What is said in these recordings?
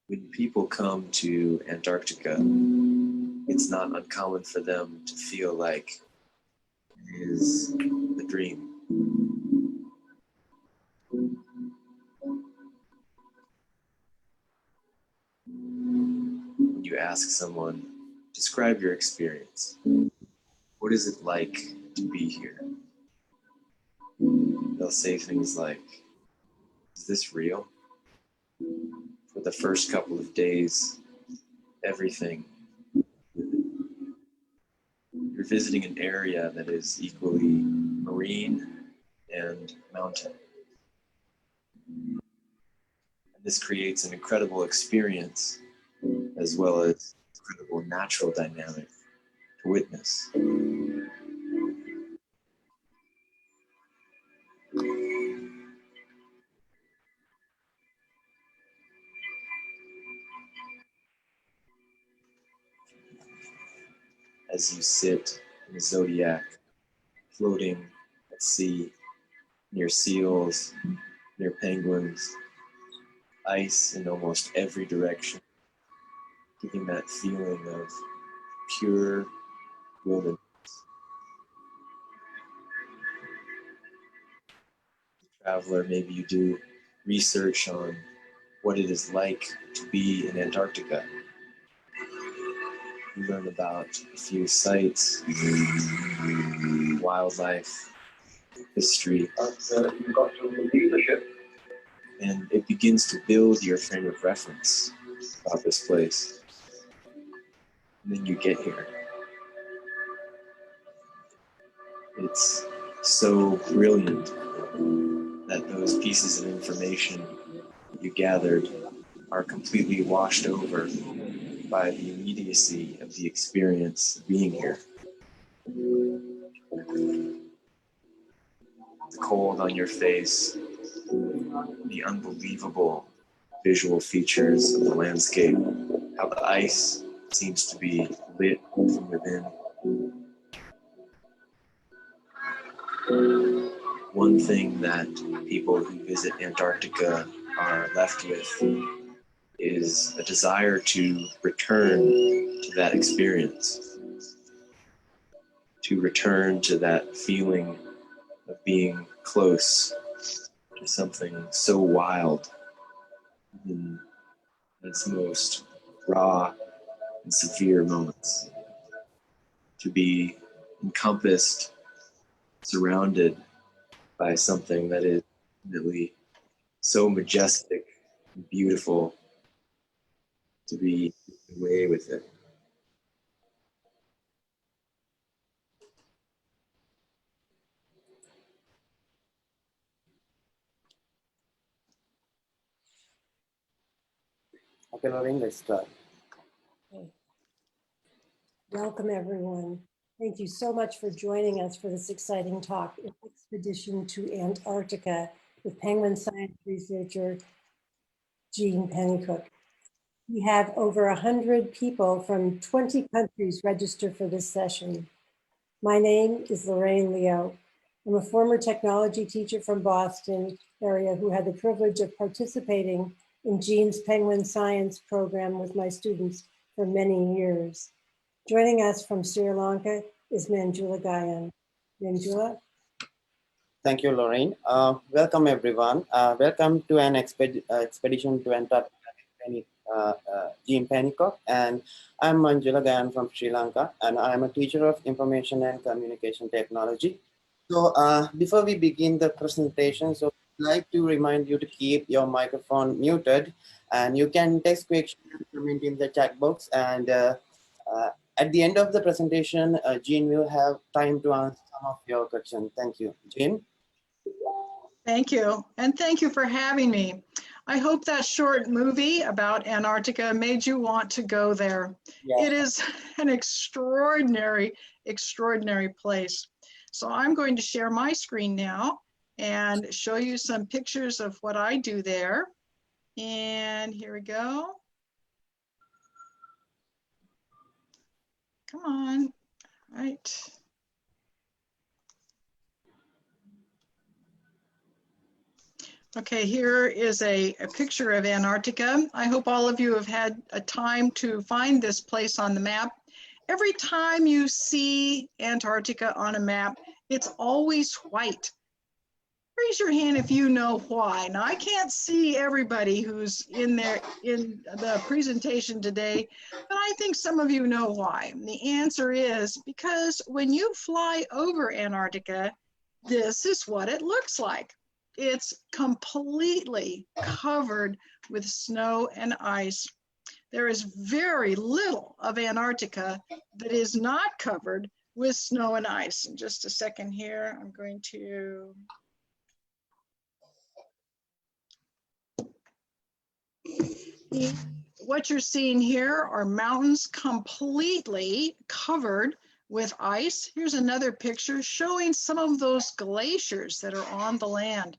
When people come to Antarctica, it's not uncommon for them to feel like it is a dream. When you ask someone, describe your experience. What is it like to be here? They'll say things like, is this real? For the first couple of days, everything. You're visiting an area that is equally marine and mountain. And this creates an incredible experience as well as incredible natural dynamic to witness. As you sit in the zodiac, floating at sea, near seals, near penguins, ice in almost every direction, giving that feeling of pure wilderness. Traveler, maybe you do research on what it is like to be in Antarctica. You learn about a few sites, wildlife, history, you've got some leadership. and it begins to build your frame of reference. about this place. And then you get here. It's so brilliant that those pieces of information you gathered are completely washed over by the immediacy of the experience of being here. The cold on your face, the unbelievable visual features of the landscape, how the ice seems to be lit from within. One thing that people who visit Antarctica are left with is a desire to return to that experience, to return to that feeling of being close to something so wild in its most raw and severe moments, to be encompassed, surrounded by something that is really so majestic and beautiful, to be away with it. Okay, Lorraine, let's start. Okay. Welcome, everyone. Thank you so much for joining us for this exciting talk, Expedition to Antarctica with penguin science researcher Jean Pennycook. We have over 100 people from 20 countries registered for this session. My name is Lorraine Leo. I'm a former technology teacher from Boston area who had the privilege of participating in Jean's penguin science program with my students for many years. Joining us from Sri Lanka is Manjula Gayan. Manjula? Thank you, Lorraine. Welcome, everyone. Welcome to an expedition to Antarctica with Jean Pennycook. And I'm Manjula Gayan from Sri Lanka, and I'm a teacher of information and communication technology. So before we begin the presentation, so I'd like to remind you to keep your microphone muted, and you can text questions and comment in the chat box. And at the end of the presentation, Jean will have time to answer some of your questions. Thank you. Jean? Thank you, and thank you for having me. I hope that short movie about Antarctica made you want to go there. Yeah. It is an extraordinary, extraordinary place. So I'm going to share my screen now and show you some pictures of what I do there. And here we go. Come on, right. Okay, here is a picture of Antarctica. I hope all of you have had a time to find this place on the map. Every time you see Antarctica on a map, it's always white. Raise your hand if you know why. Now, I can't see everybody who's in there in the presentation today, but I think some of you know why. And the answer is because when you fly over Antarctica, this is what it looks like. It's completely covered with snow and ice. There is very little of Antarctica that is not covered with snow and ice. In just a second here, I'm going to what you're seeing here are mountains completely covered with ice. Here's another picture showing some of those glaciers that are on the land.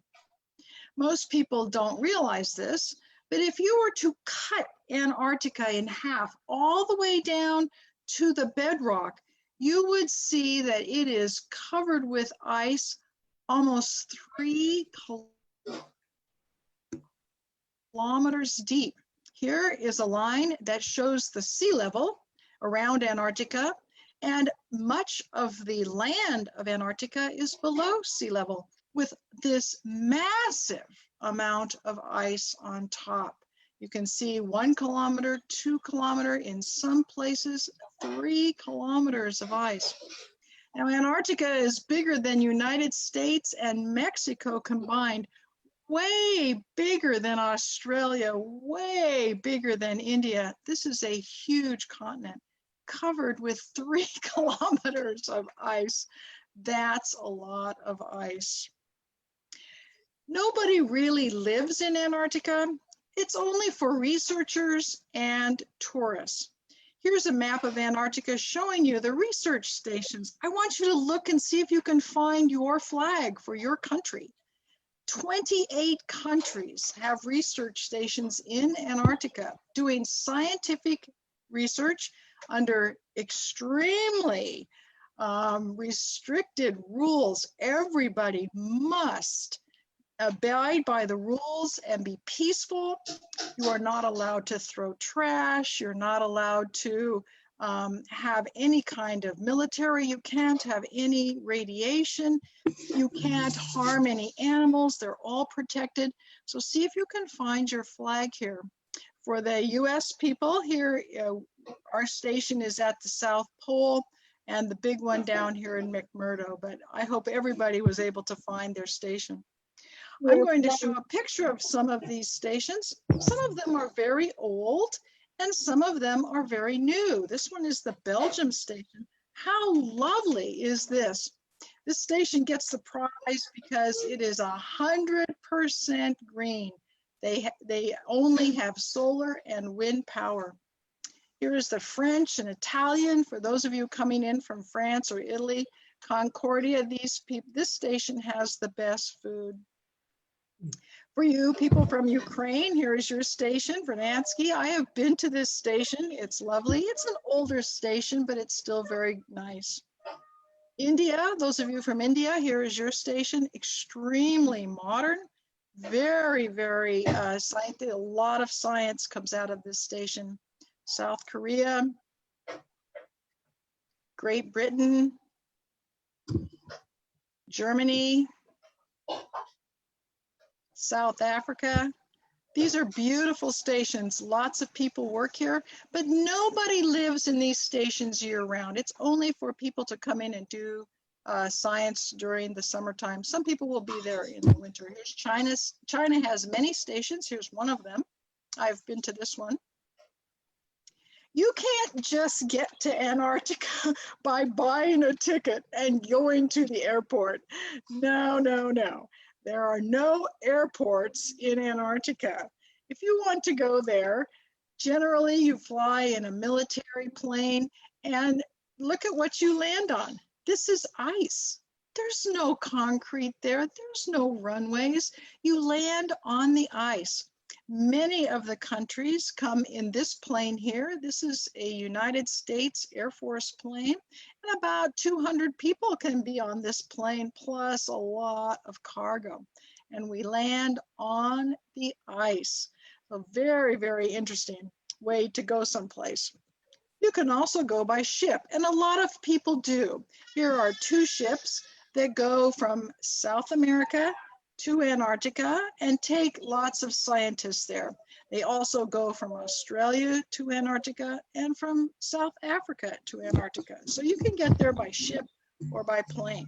Most people don't realize this, but if you were to cut Antarctica in half all the way down to the bedrock, you would see that it is covered with ice almost 3 kilometers deep. Here is a line that shows the sea level around Antarctica, and much of the land of Antarctica is below sea level with this massive amount of ice on top. You can see 1 kilometer, 2 kilometer, in some places 3 kilometers of ice. Now, Antarctica is bigger than United States and Mexico combined. way bigger than Australia, way bigger than India. This is a huge continent covered with 3 kilometers of ice. That's a lot of ice. Nobody really lives in Antarctica. It's only for researchers and tourists. Here's a map of Antarctica showing you the research stations. I want you to look and see if you can find your flag for your country. 28 countries have research stations in Antarctica doing scientific research under extremely restricted rules. Everybody must abide by the rules and be peaceful. You are not allowed to throw trash. You're not allowed to have any kind of military. You can't have any radiation. You can't harm any animals. They're all protected. So see if you can find your flag here. For the US people here, our station is at the South Pole and the big one down here in McMurdo, but I hope everybody was able to find their station. I'm going to show a picture of some of these stations. Some of them are very old and some of them are very new. This one is the Belgium station. How lovely is this? This station gets the prize because it is 100% green. They only have solar and wind power. Here is the French and Italian. For those of you coming in from France or Italy, Concordia, this station has the best food. For you people from Ukraine, here is your station, Vernadsky. I have been to this station. It's lovely. It's an older station, but it's still very nice. India, those of you from India, here is your station. Extremely modern, very, very scientific. A lot of science comes out of this station. South Korea, Great Britain, Germany, South Africa. These are beautiful stations. Lots of people work here, but nobody lives in these stations year round. It's only for people to come in and do science during the summertime. Some people will be there in the winter. Here's China. China has many stations. Here's one of them. I've been to this one. You can't just get to Antarctica by buying a ticket and going to the airport. No, no, no. There are no airports in Antarctica. If you want to go there, generally you fly in a military plane and look at what you land on. This is ice. There's no concrete there. There's no runways. You land on the ice. Many of the countries come in this plane here. This is a United States Air Force plane, and about 200 people can be on this plane, plus a lot of cargo. And we land on the ice. A very, very interesting way to go someplace. You can also go by ship, and a lot of people do. Here are 2 ships that go from South America to Antarctica and take lots of scientists there. They also go from Australia to Antarctica and from South Africa to Antarctica. So you can get there by ship or by plane.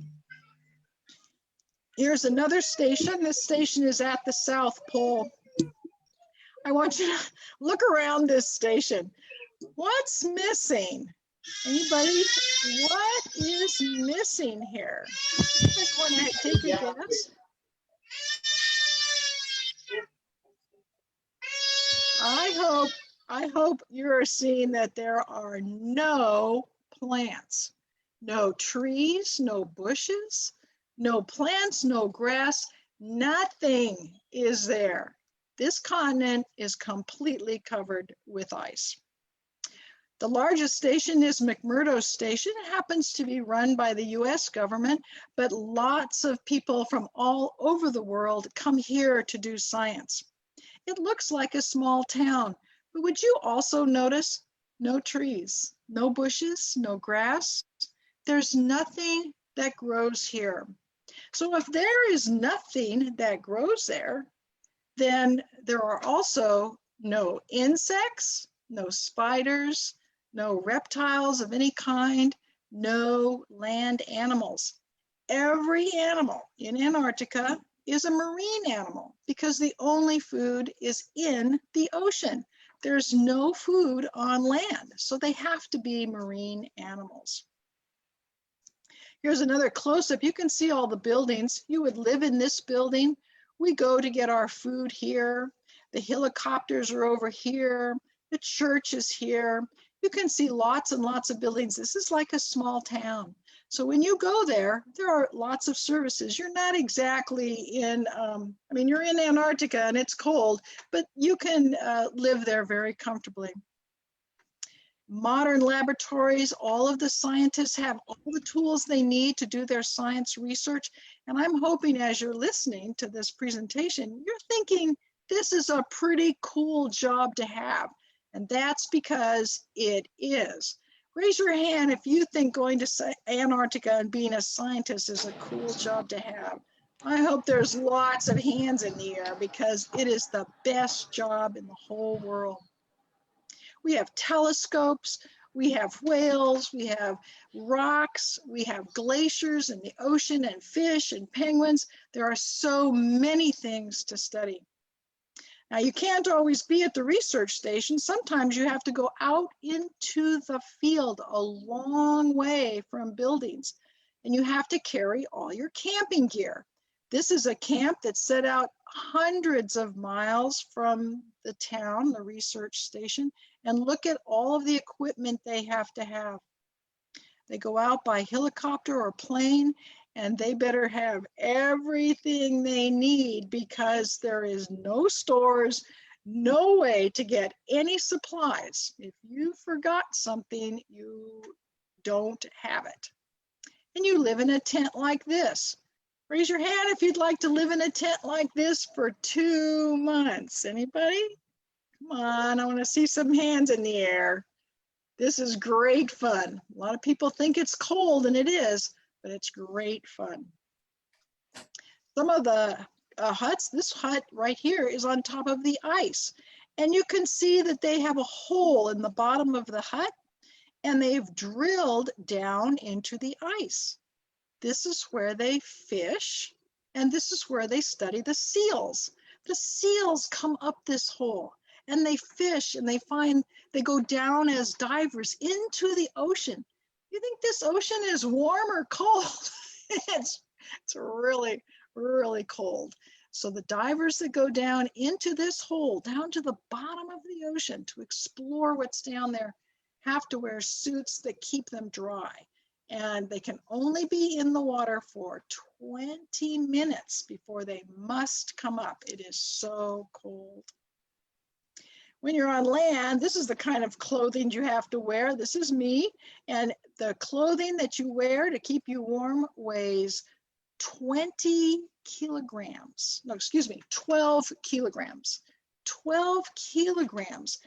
Here's another station. This station is at the South Pole. I want you to look around this station. What's missing? Anybody? What is missing here? Want to take a guess? I hope you're seeing that there are no plants, no trees, no bushes, no plants, no grass, nothing is there. This continent is completely covered with ice. The largest station is McMurdo Station. It happens to be run by the US government, but lots of people from all over the world come here to do science. It looks like a small town, but would you also notice no trees, no bushes, no grass? There's nothing that grows here. So if there is nothing that grows there, then there are also no insects, no spiders, no reptiles of any kind, no land animals. Every animal in Antarctica is a marine animal because the only food is in the ocean. There's no food on land, so they have to be marine animals. Here's another close-up. You can see all the buildings. You would live in this building. We go to get our food here. The helicopters are over here. The church is here. You can see lots and lots of buildings. This is like a small town. So when you go there, there are lots of services. You're not exactly in, you're in Antarctica and it's cold, but you can live there very comfortably. Modern laboratories, all of the scientists have all the tools they need to do their science research. And I'm hoping as you're listening to this presentation, you're thinking, this is a pretty cool job to have. And that's because it is. Raise your hand if you think going to Antarctica and being a scientist is a cool job to have. I hope there's lots of hands in the air because it is the best job in the whole world. We have telescopes, we have whales, we have rocks, we have glaciers in the ocean and fish and penguins. There are so many things to study. Now, you can't always be at the research station. Sometimes you have to go out into the field a long way from buildings, and you have to carry all your camping gear. This is a camp that's set out hundreds of miles from the town, the research station, and look at all of the equipment they have to have. They go out by helicopter or plane, and they better have everything they need because there is no stores, no way to get any supplies. If you forgot something, you don't have it. And you live in a tent like this. Raise your hand if you'd like to live in a tent like this for 2 months. Anybody? Come on, I want to see some hands in the air. This is great fun. A lot of people think it's cold, and it is, but it's great fun. Some of the huts, this hut right here is on top of the ice. And you can see that they have a hole in the bottom of the hut, and they've drilled down into the ice. This is where they fish, and this is where they study the seals. The seals come up this hole, and they fish, and they go down as divers into the ocean. You think this ocean is warm or cold? It's really, really cold. So the divers that go down into this hole, down to the bottom of the ocean to explore what's down there, have to wear suits that keep them dry. And they can only be in the water for 20 minutes before they must come up. It is so cold. When you're on land, this is the kind of clothing you have to wear. This is me. And the clothing that you wear to keep you warm weighs 20 kilograms. No, excuse me, 12 kilograms. 12 kilograms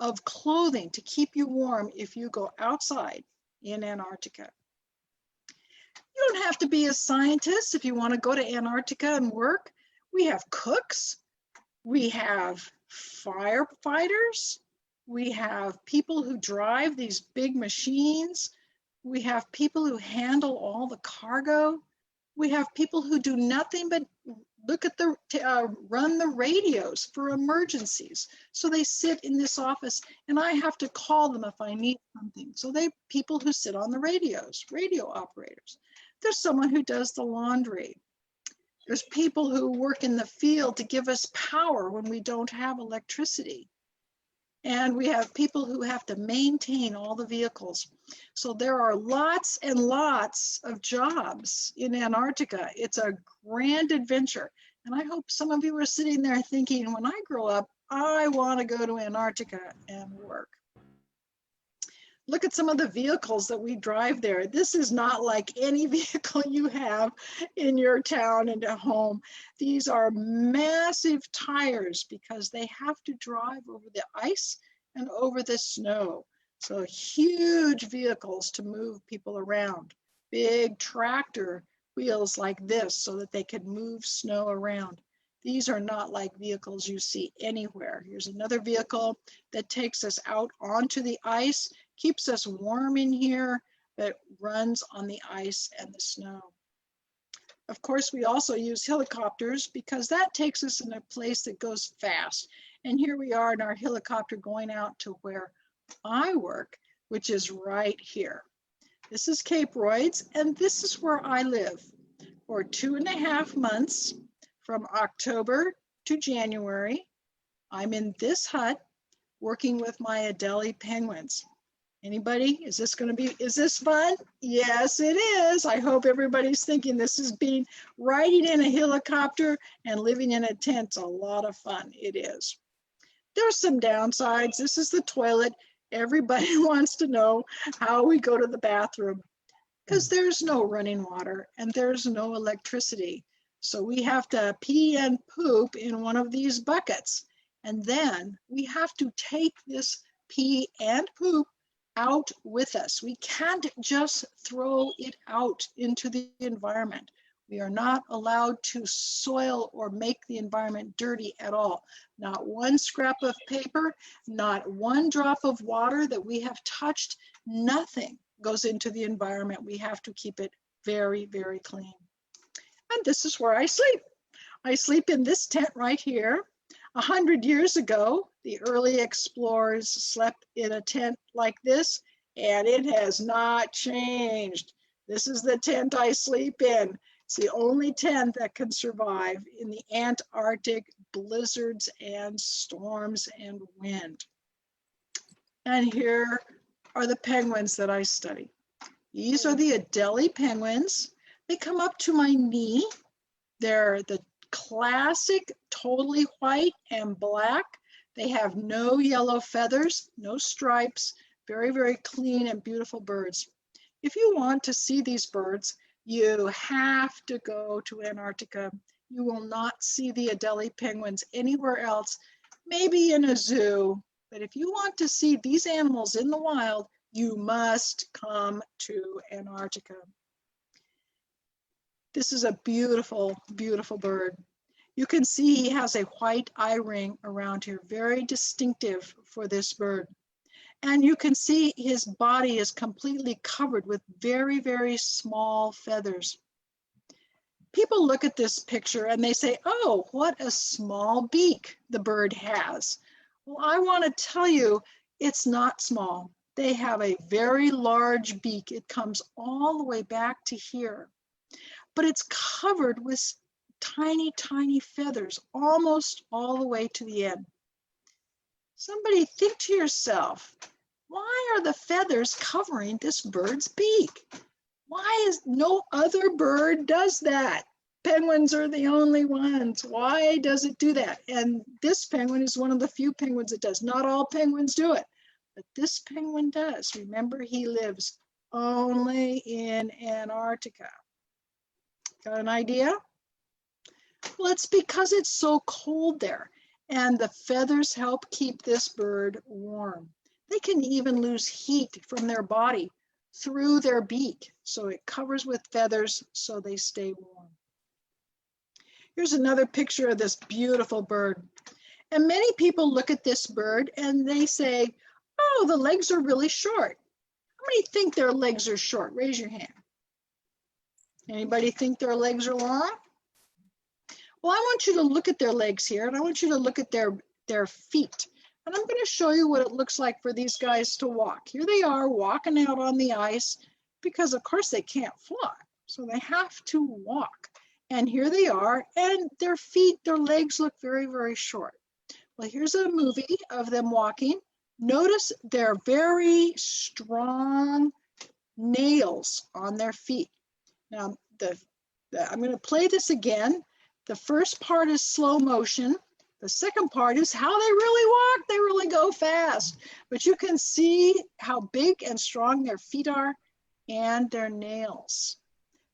of clothing to keep you warm if you go outside in Antarctica. You don't have to be a scientist if you want to go to Antarctica and work. We have cooks. We have firefighters. We have people who drive these big machines. We have people who handle all the cargo. We have people who do nothing but look at run the radios for emergencies. So they sit in this office and I have to call them if I need something. So people who sit on the radios, radio operators. There's someone who does the laundry. There's people who work in the field to give us power when we don't have electricity. And we have people who have to maintain all the vehicles. So there are lots and lots of jobs in Antarctica. It's a grand adventure. And I hope some of you are sitting there thinking, when I grow up, I want to go to Antarctica and work. Look at some of the vehicles that we drive there. This is not like any vehicle you have in your town and at home. These are massive tires because they have to drive over the ice and over the snow. So huge vehicles to move people around. Big tractor wheels like this so that they can move snow around. These are not like vehicles you see anywhere. Here's another vehicle that takes us out onto the ice, keeps us warm in here, but runs on the ice and the snow. of course, we also use helicopters because that takes us in a place that goes fast. And here we are in our helicopter going out to where I work, which is right here. This is Cape Royds, and this is where I live for 2.5 months from October to January. I'm in this hut working with my Adelie penguins. Anybody? Is this fun? Yes, it is. I hope everybody's thinking this is being riding in a helicopter and living in a tent's a lot of fun. It is. There's some downsides. This is the toilet. Everybody wants to know how we go to the bathroom because there's no running water and there's no electricity. So we have to pee and poop in one of these buckets. And then we have to take this pee and poop out with us. We can't just throw it out into the environment. We are not allowed to soil or make the environment dirty at all. Not one scrap of paper, not one drop of water that we have touched, nothing goes into the environment. We have to keep it very, very clean. And this is where I sleep. I sleep in this tent right here. 100 years ago, the early explorers slept in a tent like this, and it has not changed. This is the tent I sleep in. It's the only tent that can survive in the Antarctic blizzards and storms and wind. And here are the penguins that I study. These are the Adelie penguins. They come up to my knee. They're the classic, totally white and black. They have no yellow feathers, no stripes, very, very clean and beautiful birds. If you want to see these birds, you have to go to Antarctica. You will not see the Adelie penguins anywhere else, maybe in a zoo. But if you want to see these animals in the wild, you must come to Antarctica. This is a beautiful, beautiful bird. You can see he has a white eye ring around here, very distinctive for this bird. And you can see his body is completely covered with very, very small feathers. People look at this picture and they say, oh, what a small beak the bird has. Well, I want to tell you, it's not small. They have a very large beak. It comes all the way back to here. But it's covered with tiny, tiny feathers, almost all the way to the end. Somebody think to yourself, why are the feathers covering this bird's beak? Why is no other bird does that? Penguins are the only ones. Why does it do that? And this penguin is one of the few penguins that does. Not all penguins do it, but this penguin does. Remember, he lives only in Antarctica. Got an idea? Well, it's because it's so cold there, and the feathers help keep this bird warm. They can even lose heat from their body through their beak, so it covers with feathers so they stay warm. Here's another picture of this beautiful bird. And many people look at this bird and they say, oh, the legs are really short. How many think their legs are short? Raise your hand. Anybody think their legs are long? Well, I want you to look at their legs here, and I want you to look at their feet. And I'm going to show you what it looks like for these guys to walk. Here they are walking out on the ice because, of course, they can't fly. So they have to walk. And here they are, and their feet, their legs look very, very short. Well, here's a movie of them walking. Notice their very strong nails on their feet. Now, I'm going to play this again. The first part is slow motion. The second part is how they really walk. They really go fast. But you can see how big and strong their feet are and their nails.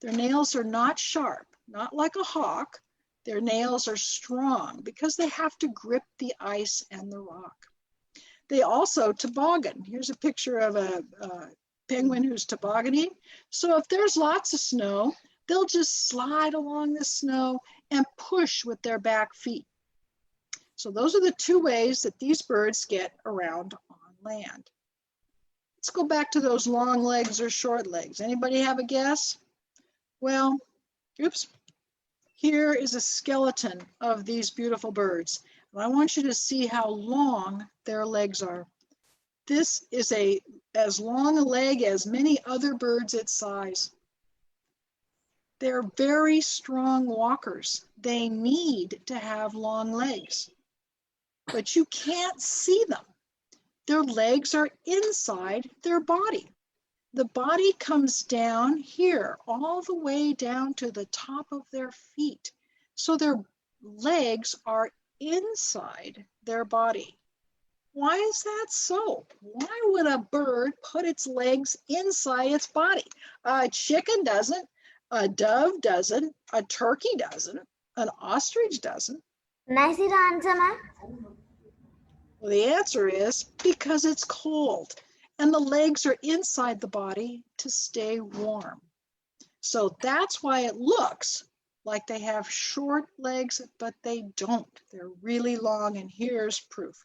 Their nails are not sharp, not like a hawk. Their nails are strong because they have to grip the ice and the rock. They also toboggan. Here's a picture of a penguin who's tobogganing. So if there's lots of snow, they'll just slide along the snow and push with their back feet. So those are the two ways that these birds get around on land. Let's go back to those long legs or short legs. Anybody have a guess? Well, oops, Here is a skeleton of these beautiful birds. And I want you to see how long their legs are. This is as long a leg as many other birds its size. They're very strong walkers. They need to have long legs, but you can't see them. Their legs are inside their body. The body comes down here, all the way down to the top of their feet. So their legs are inside their body. Why is that so? Why would a bird put its legs inside its body? A chicken doesn't, a dove doesn't, a turkey doesn't, an ostrich doesn't. Can I see the answer, ma'am? Well, the answer is because it's cold and the legs are inside the body to stay warm. So that's why it looks like they have short legs, but they don't. They're really long, and here's proof.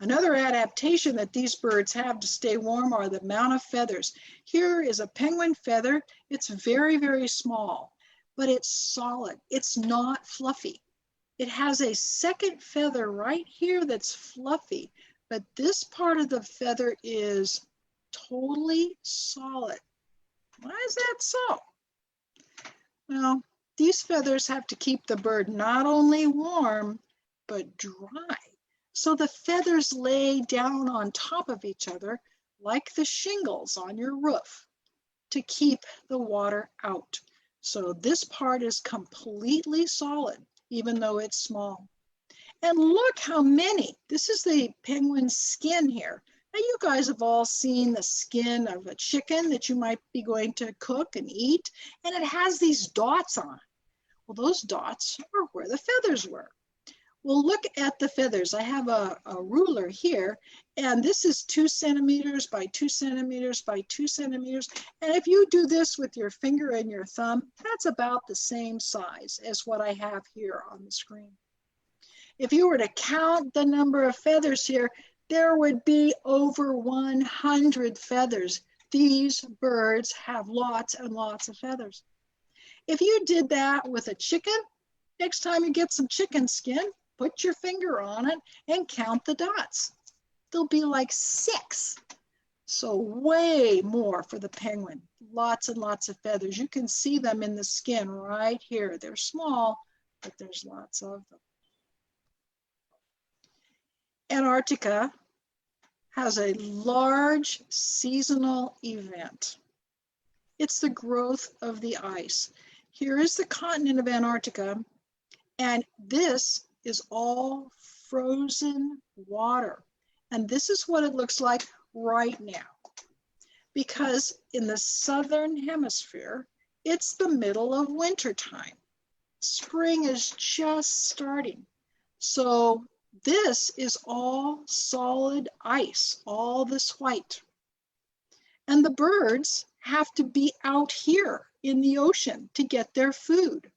Another adaptation that these birds have to stay warm are the amount of feathers. Here is a penguin feather. It's very, very small, but it's solid. It's not fluffy. It has a second feather right here that's fluffy, but this part of the feather is totally solid. Why is that so? Well, these feathers have to keep the bird not only warm, but dry. So the feathers lay down on top of each other like the shingles on your roof to keep the water out. So this part is completely solid, even though it's small. And look how many. This is the penguin's skin here. Now you guys have all seen the skin of a chicken that you might be going to cook and eat, and it has these dots on it. Well, those dots are where the feathers were. Well, look at the feathers. I have a ruler here, and this is 2 centimeters by 2 centimeters by 2 centimeters. And if you do this with your finger and your thumb, that's about the same size as what I have here on the screen. If you were to count the number of feathers here, there would be over 100 feathers. These birds have lots and lots of feathers. If you did that with a chicken, next time you get some chicken skin, put your finger on it and count the dots. There'll be like 6. So way more for the penguin. Lots and lots of feathers. You can see them in the skin right here. They're small, but there's lots of them. Antarctica has a large seasonal event. It's the growth of the ice. Here is the continent of Antarctica, and this is all frozen water. And this is what it looks like right now. Because in the southern hemisphere, it's the middle of winter time. Spring is just starting. So this is all solid ice, all this white. And the birds have to be out here in the ocean to get their food.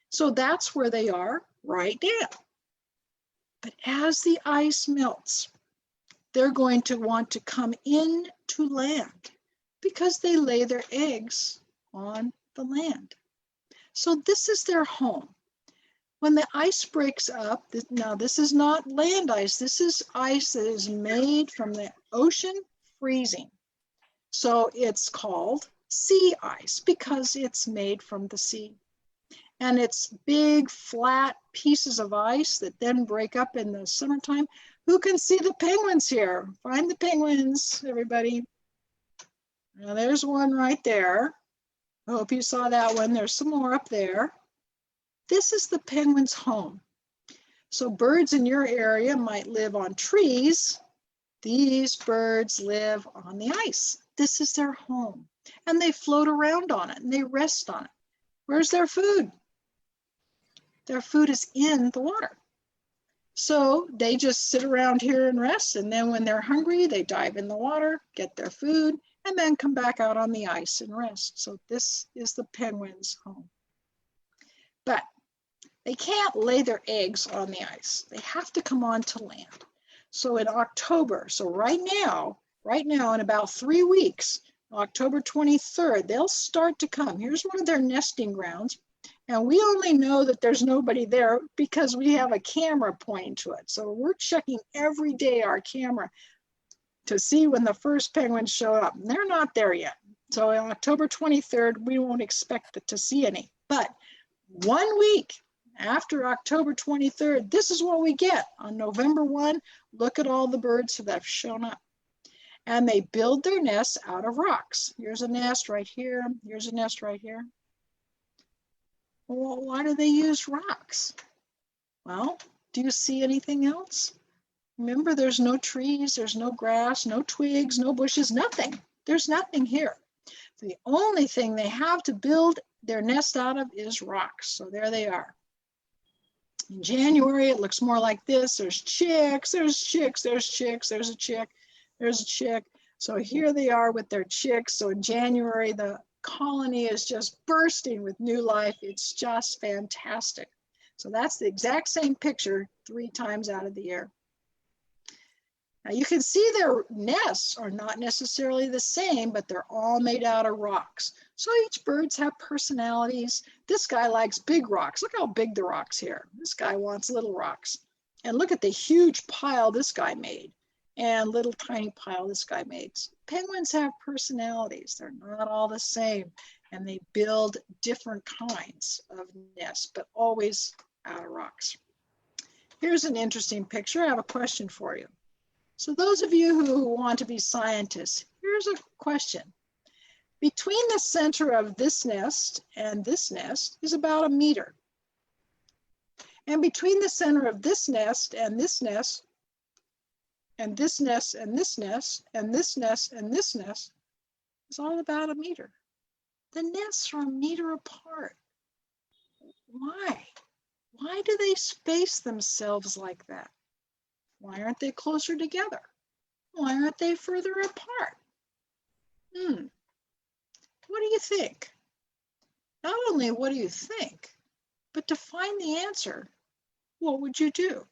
So that's where they are right now. But as the ice melts, they're going to want to come in to land because they lay their eggs on the land. So this is their home. When the ice breaks up, now this is not land ice, this is ice that is made from the ocean freezing. So it's called sea ice because it's made from the sea. And it's big, flat pieces of ice that then break up in the summertime. Who can see the penguins here? Find the penguins, everybody. Now there's one right there. I hope you saw that one. There's some more up there. This is the penguin's home. So birds in your area might live on trees. These birds live on the ice. This is their home. And they float around on it and they rest on it. Where's their food? Their food is in the water. So they just sit around here and rest. And then when they're hungry, they dive in the water, get their food, and then come back out on the ice and rest. So this is the penguin's home. But they can't lay their eggs on the ice. They have to come onto land. So in October, so right now, in about 3 weeks, October 23rd, they'll start to come. Here's one of their nesting grounds. And we only know that there's nobody there because we have a camera pointing to it. So we're checking every day our camera to see when the first penguins show up. And they're not there yet. So on October 23rd, we won't expect to see any. But 1 week after October 23rd, this is what we get. On November 1, look at all the birds that have shown up. And they build their nests out of rocks. Here's a nest right here. Here's a nest right here. Well, why do they use rocks? Well, do you see anything else? Remember, there's no trees, there's no grass, no twigs, no bushes, nothing. There's nothing here. The only thing they have to build their nest out of is rocks. So there they are. In January, it looks more like this. There's chicks, there's chicks, there's chicks, there's a chick, there's a chick. So here they are with their chicks. So in January, the colony is just bursting with new life. It's just fantastic. So that's the exact same picture 3 times out of the year. Now you can see their nests are not necessarily the same, but they're all made out of rocks. So each birds have personalities. This guy likes big rocks. Look how big the rocks here. This guy wants little rocks. And look at the huge pile this guy made and little tiny pile this guy made. Penguins have personalities. They're not all the same. And they build different kinds of nests, but always out of rocks. Here's an interesting picture. I have a question for you. So those of you who want to be scientists, here's a question. Between the center of this nest is about 1 meter. And between the center of this nest and this nest, and this nest and this nest, and this nest and this nest, is all about 1 meter. The nests are 1 meter apart. Why? Why do they space themselves like that? Why aren't they closer together? Why aren't they further apart? What do you think? Not only what do you think, but to find the answer, what would you do?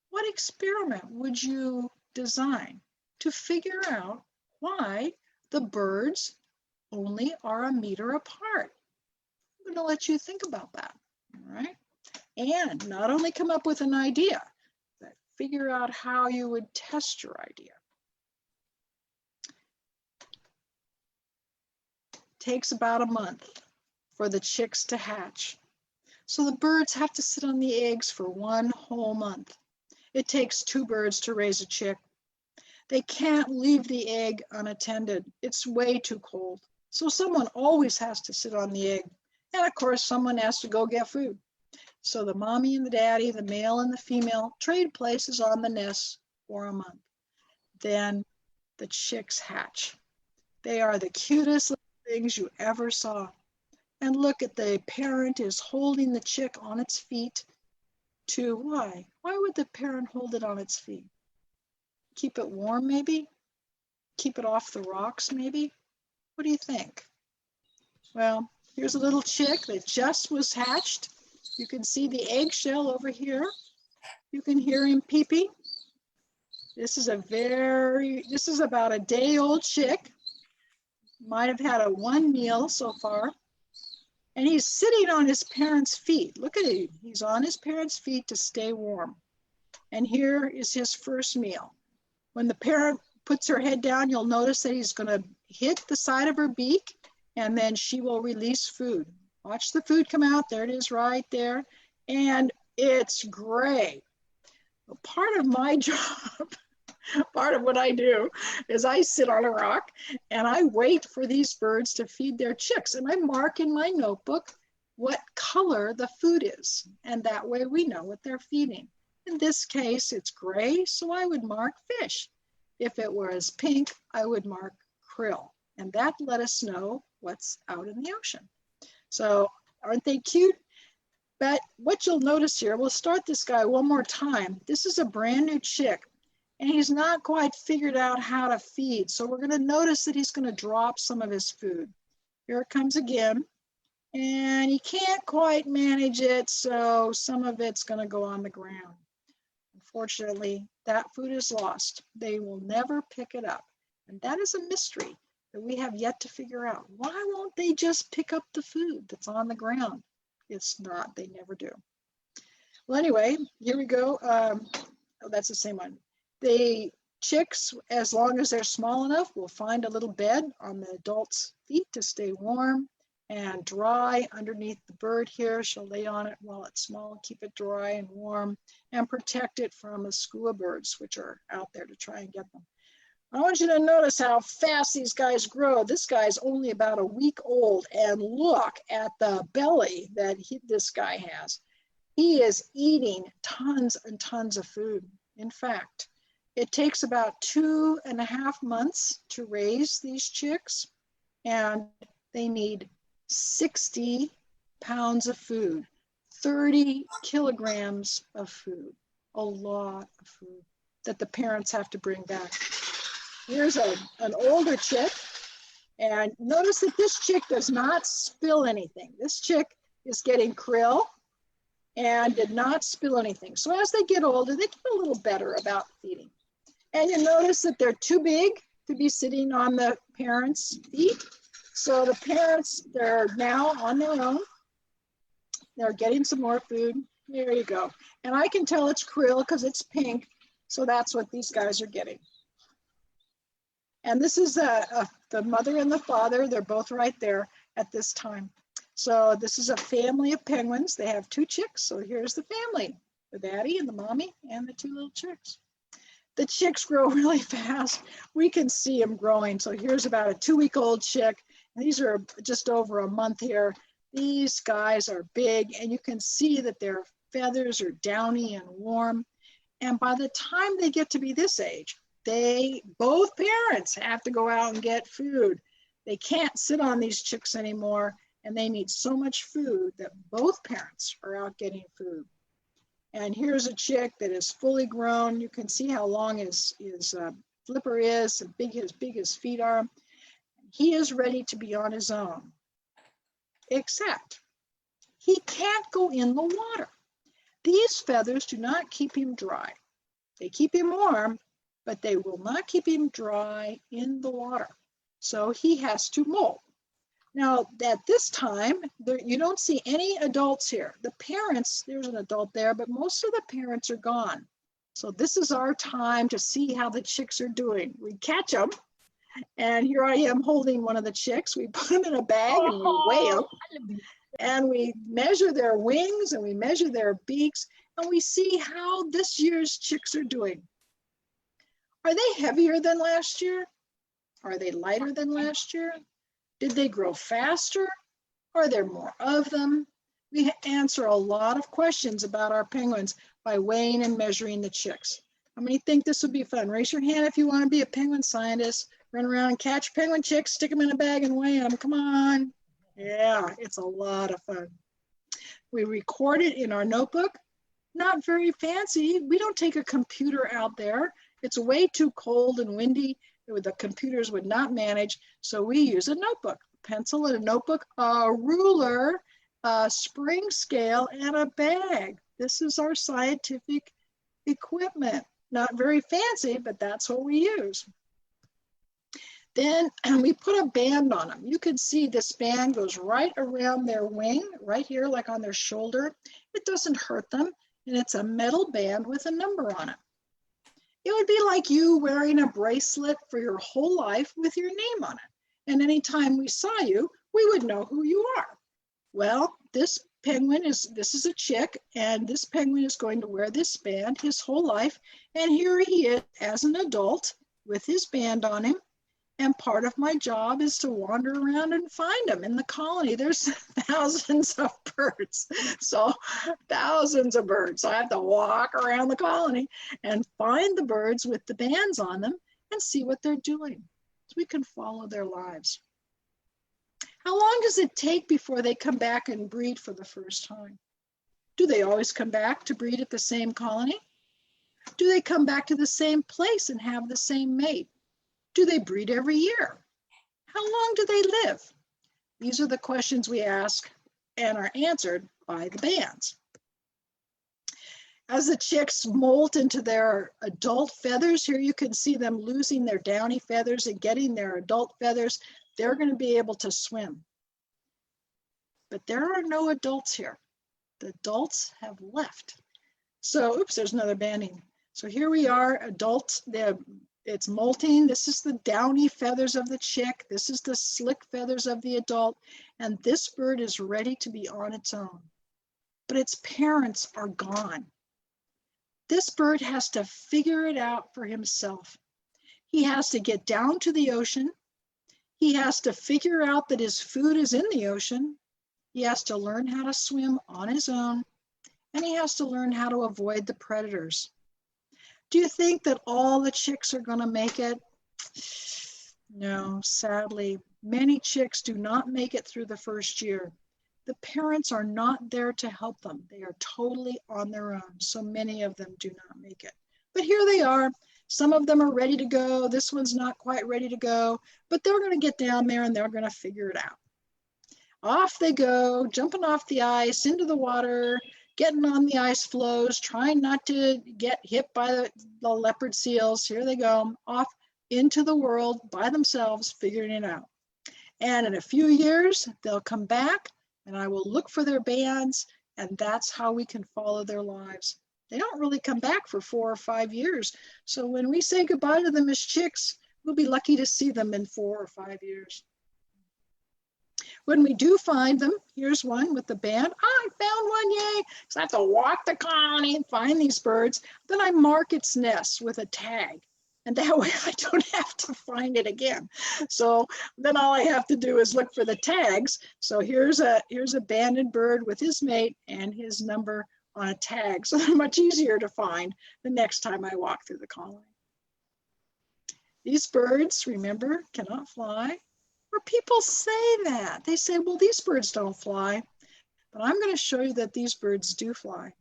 What experiment would you design to figure out why the birds only are 1 meter apart? I'm going to let you think about that, all right? And not only come up with an idea, but figure out how you would test your idea. Takes about a month for the chicks to hatch. So the birds have to sit on the eggs for 1 whole month. It takes 2 birds to raise a chick. They can't leave the egg unattended. It's way too cold. So someone always has to sit on the egg. And of course, someone has to go get food. So the mommy and the daddy, the male and the female, trade places on the nest for a month. Then the chicks hatch. They are the cutest little things you ever saw. And look at the parent is holding the chick on its feet to why? Why would the parent hold it on its feet? Keep it warm maybe? Keep it off the rocks maybe? What do you think? Well, here's a little chick that just was hatched. You can see the eggshell over here. You can hear him pee-pee. This is about a day-old chick. Might have had 1 meal so far. And he's sitting on his parents' feet. Look at him. He's on his parents' feet to stay warm. And here is his first meal. When the parent puts her head down, you'll notice that he's going to hit the side of her beak, and then she will release food. Watch the food come out. There it is right there. And it's gray. Part of my job, part of what I do is I sit on a rock and I wait for these birds to feed their chicks. And I mark in my notebook what color the food is. And that way we know what they're feeding. In this case, it's gray, so I would mark fish. If it was pink, I would mark krill. And that let us know what's out in the ocean. So aren't they cute? But what you'll notice here, we'll start this guy one more time. This is a brand new chick, and he's not quite figured out how to feed. So we're going to notice that he's going to drop some of his food. Here it comes again, and he can't quite manage it, so some of it's going to go on the ground. Unfortunately, that food is lost. They will never pick it up. And that is a mystery that we have yet to figure out. Why won't they just pick up the food that's on the ground? It's not, they never do. Well, anyway, here we go. Oh, that's the same one. The chicks, as long as they're small enough, will find a little bed on the adult's feet to stay warm and dry underneath the bird here. She'll lay on it while it's small, keep it dry and warm, and protect it from the school birds, which are out there to try and get them. I want you to notice how fast these guys grow. This guy's only about a week old, and look at the belly that this guy has. He is eating tons and tons of food. In fact, it takes about 2.5 months to raise these chicks, and they need 60 pounds of food, 30 kilograms of food, a lot of food that the parents have to bring back. Here's an older chick, and notice that this chick does not spill anything. This chick is getting krill and did not spill anything. So as they get older, they get a little better about feeding. And you notice that they're too big to be sitting on the parents' feet. So the parents, they're now on their own. They're getting some more food. There you go. And I can tell it's krill because it's pink. So that's what these guys are getting. And this is the mother and the father. They're both right there at this time. So this is a family of penguins. They have 2 chicks. So here's the family, the daddy and the mommy and the 2 little chicks. The chicks grow really fast. We can see them growing. So here's about a 2-week-old chick. These are just over a month here. These guys are big, and you can see that their feathers are downy and warm. And by the time they get to be this age, both parents have to go out and get food. They can't sit on these chicks anymore, and they need so much food that both parents are out getting food. And here's a chick that is fully grown. You can see how long his flipper is, and as big his feet are. He is ready to be on his own, except he can't go in the water. These feathers do not keep him dry. They keep him warm, but they will not keep him dry in the water. So he has to molt. Now, at this time, you don't see any adults here. The parents, there's an adult there, but most of the parents are gone. So this is our time to see how the chicks are doing. We catch them, and here I am holding one of the chicks. We put them in a bag and we weigh them, and we measure their wings and we measure their beaks, and we see how this year's chicks are doing. Are they heavier than last year? Are they lighter than last year? Did they grow faster? Are there more of them? We answer a lot of questions about our penguins by weighing and measuring the chicks. How many think this would be fun? Raise your hand if you want to be a penguin scientist. Run around and catch penguin chicks, stick them in a bag and weigh them. Come on. Yeah, it's a lot of fun. We record it in our notebook. Not very fancy. We don't take a computer out there. It's way too cold and windy. The computers would not manage. So we use a notebook, a pencil and a notebook, a ruler, a spring scale, and a bag. This is our scientific equipment. Not very fancy, but that's what we use. Then we put a band on them. You can see this band goes right around their wing, right here, like on their shoulder. It doesn't hurt them, and it's a metal band with a number on it. It would be like you wearing a bracelet for your whole life with your name on it. And anytime we saw you, we would know who you are. Well, this is a chick, and this penguin is going to wear this band his whole life. And here he is as an adult with his band on him. And part of my job is to wander around and find them in the colony. There's thousands of birds. So thousands of birds. So I have to walk around the colony and find the birds with the bands on them and see what they're doing so we can follow their lives. How long does it take before they come back and breed for the first time? Do they always come back to breed at the same colony? Do they come back to the same place and have the same mate? Do they breed every year? How long do they live? These are the questions we ask and are answered by the bands. As the chicks molt into their adult feathers, here you can see them losing their downy feathers and getting their adult feathers. They're going to be able to swim. but there are no adults here. The adults have left. So, oops, there's another banding. So here we are, adults, it's molting. This is the downy feathers of the chick. This is the slick feathers of the adult. And this bird is ready to be on its own. But its parents are gone. This bird has to figure it out for himself. He has to get down to the ocean. He has to figure out that his food is in the ocean. He has to learn how to swim on his own. And he has to learn how to avoid the predators. Do you think that all the chicks are going to make it? No, sadly, many chicks do not make it through the first year. The parents are not there to help them. They are totally on their own. So many of them do not make it. But here they are. Some of them are ready to go. This one's not quite ready to go, but they're going to get down there and they're going to figure it out. Off they go, jumping off the ice into the water, getting on the ice floes, trying not to get hit by the leopard seals. Here they go, off into the world by themselves, figuring it out. And in a few years, they'll come back and I will look for their bands, and that's how we can follow their lives. They don't really come back for 4 or 5 years. So when we say goodbye to them as chicks, we'll be lucky to see them in 4 or 5 years. When we do find them, here's one with the band. Oh, I found one, yay. So I have to walk the colony and find these birds. Then I mark its nest with a tag. And that way I don't have to find it again. So then all I have to do is look for the tags. So here's a banded bird with his mate and his number on a tag. So they're much easier to find the next time I walk through the colony. These birds, remember, cannot fly. Or people say that. They say, well, these birds don't fly. But I'm going to show you that these birds do fly.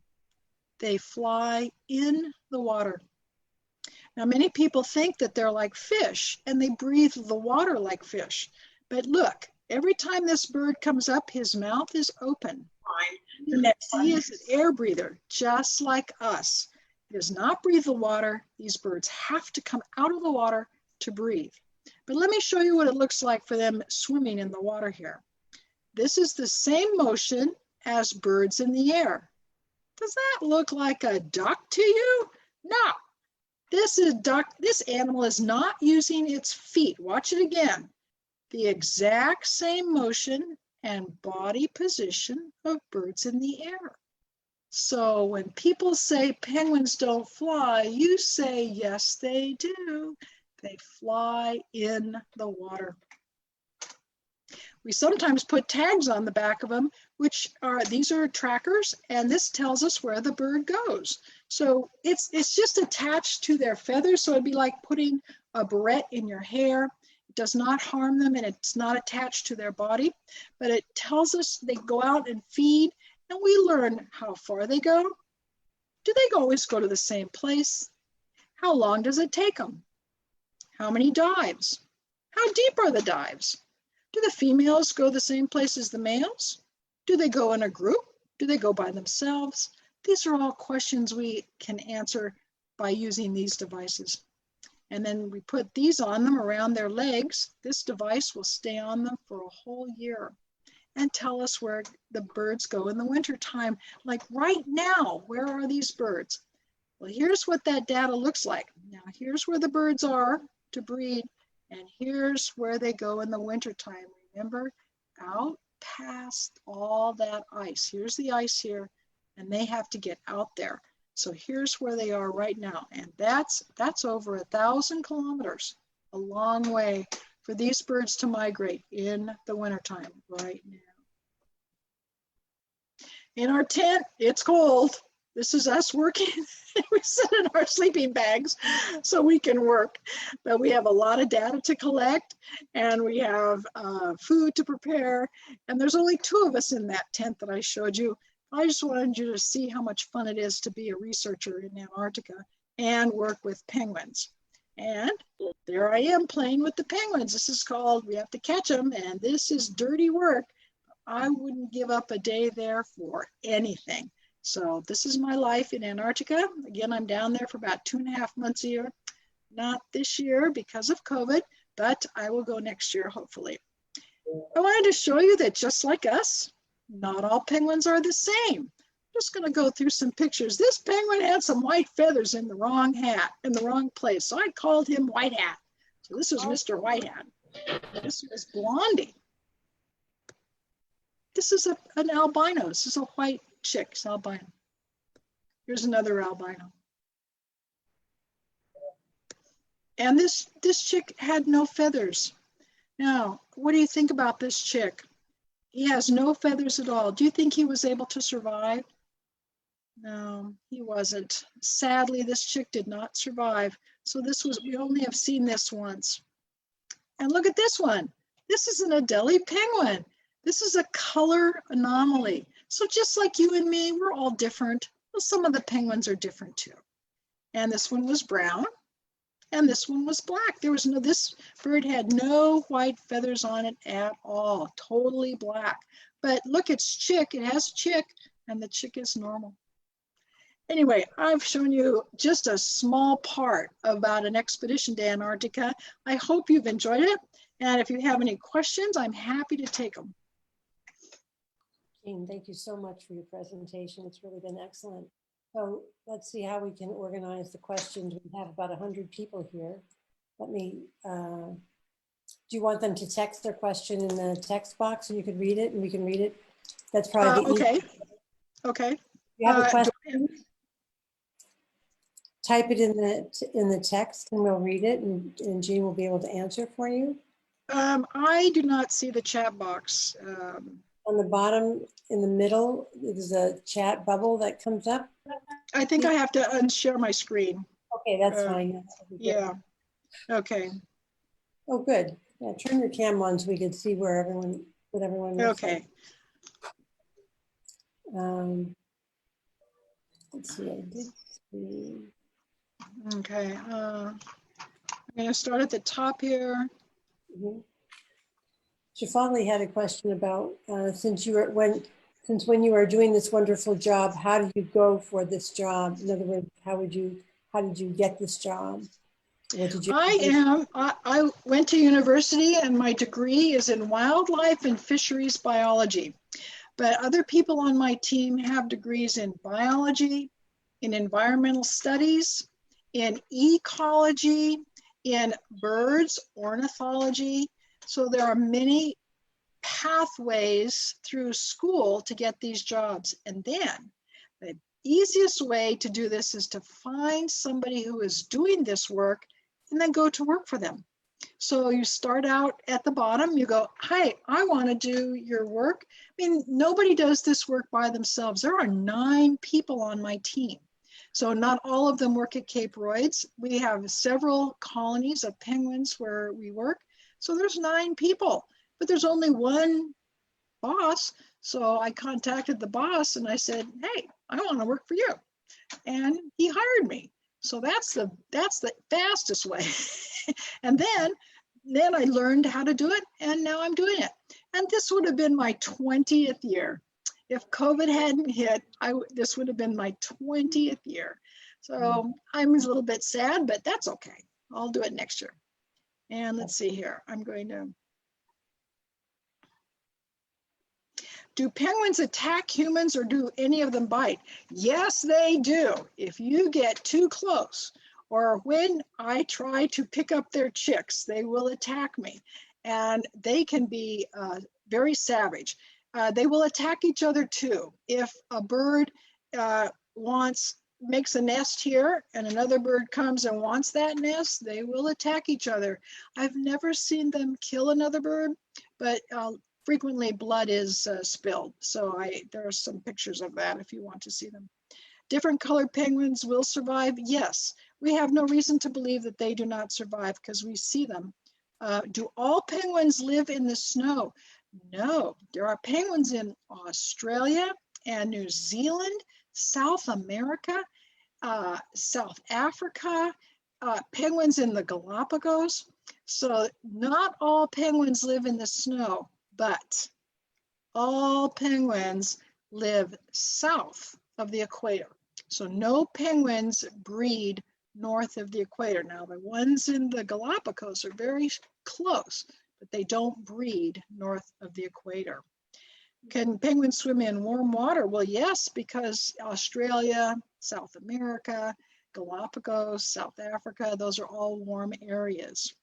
They fly in the water. Now, many people think that they're like fish and they breathe the water like fish. But look, every time this bird comes up, his mouth is open. He is an air breather, just like us. He does not breathe the water. These birds have to come out of the water to breathe. But let me show you what it looks like for them swimming in the water here. This is the same motion as birds in the air. Does that look like a duck to you? No. This animal is not using its feet. Watch it again. The exact same motion and body position of birds in the air. So when people say penguins don't fly, you say, yes, they do. They fly in the water. We sometimes put tags on the back of them, these are trackers, and this tells us where the bird goes. So it's just attached to their feathers. So it'd be like putting a barrette in your hair. It does not harm them and it's not attached to their body, but it tells us they go out and feed, and we learn how far they go. Do they always go to the same place? How long does it take them? How many dives? How deep are the dives? Do the females go the same place as the males? Do they go in a group? Do they go by themselves? These are all questions we can answer by using these devices. And then we put these on them around their legs. This device will stay on them for a whole year and tell us where the birds go in the wintertime. Like right now, where are these birds? Well, here's what that data looks like. Now, here's where the birds are to breed, and here's where they go in the wintertime. Remember, out past all that ice. Here's the ice here, and they have to get out there. So here's where they are right now, and that's over 1,000 kilometers, a long way for these birds to migrate in the wintertime right now. In our tent, it's cold. This is us working. We sit in our sleeping bags so we can work. But we have a lot of data to collect, and we have food to prepare. And there's only 2 of us in that tent that I showed you. I just wanted you to see how much fun it is to be a researcher in Antarctica and work with penguins. And there I am playing with the penguins. This is called, we have to catch them, and this is dirty work. I wouldn't give up a day there for anything. So this is my life in Antarctica. Again, I'm down there for about 2.5 months a year. Not this year because of COVID, but I will go next year, hopefully. I wanted to show you that just like us, Not all penguins are the same. Just going to go through some pictures. This penguin had some white feathers in the wrong hat, in the wrong place. So I called him White Hat. So this was Mr. White Hat. This was Blondie. This is an albino. This is a white chick, it's albino. Here's another albino. And this chick had no feathers. Now, what do you think about this chick? He has no feathers at all. Do you think he was able to survive? No, he wasn't. Sadly, this chick did not survive. So we only have seen this once. And look at this one. This is an Adelie penguin. This is a color anomaly. So just like you and me, we're all different. Well, some of the penguins are different too. And this one was brown and this one was black. This bird had no white feathers on it at all, totally black. But look, it's chick, it has a chick, and the chick is normal. Anyway, I've shown you just a small part about an expedition to Antarctica. I hope you've enjoyed it. And if you have any questions, I'm happy to take them. Jean, thank you so much for your presentation. It's really been excellent. So let's see how we can organize the questions. We have about 100 people here. Let me, do you want them to text their question in the text box and you can read it and we can read it? That's probably the Okay. easiest. Okay. You have a question? Type it in the text and we'll read it and Jean will be able to answer for you. I do not see the chat box. On the bottom, in the middle, there's a chat bubble that comes up. I think I have to unshare my screen. Okay, that's fine. Yeah. Okay. Oh, good. Yeah, turn your camera on so we can see what everyone looks Okay. like. Let's see. I did see. Okay. I'm going to start at the top here. Mm-hmm. Shafali had a question about since when you are doing this wonderful job, how did you go for this job? In other words, how did you get this job? What did you? I went to university and my degree is in wildlife and fisheries biology. But other people on my team have degrees in biology, in environmental studies, in ecology, in birds, ornithology. So there are many pathways through school to get these jobs. And then the easiest way to do this is to find somebody who is doing this work and then go to work for them. So you start out at the bottom, you go, hi, I want to do your work. I mean, nobody does this work by themselves. There are 9 people on my team. So not all of them work at Cape Royds. We have several colonies of penguins where we work. So there's 9 people, but there's only one boss. So I contacted the boss and I said, hey, I want to work for you. And he hired me. So that's the fastest way. And then I learned how to do it and now I'm doing it. And this would have been my 20th year. If COVID hadn't hit, this would have been my 20th year. So I'm a little bit sad, but that's okay. I'll do it next year. And let's see here. I'm going to. Do penguins attack humans or do any of them bite? Yes, they do. If you get too close or when I try to pick up their chicks, they will attack me. And they can be very savage. They will attack each other too. If a bird makes a nest here and another bird comes and wants that nest, they will attack each other. I've never seen them kill another bird, but frequently blood is spilled. So there are some pictures of that if you want to see them. Different colored penguins will survive. Yes, we have no reason to believe that they do not survive because we see them. Do all penguins live in the snow? No, there are penguins in Australia and New Zealand, South America, South Africa, penguins in the Galapagos. So not all penguins live in the snow, but all penguins live south of the equator. So no penguins breed north of the equator. Now the ones in the Galapagos are very close, but they don't breed north of the equator. Can penguins swim in warm water? Well, yes, because Australia, South America, Galapagos, South Africa, those are all warm areas.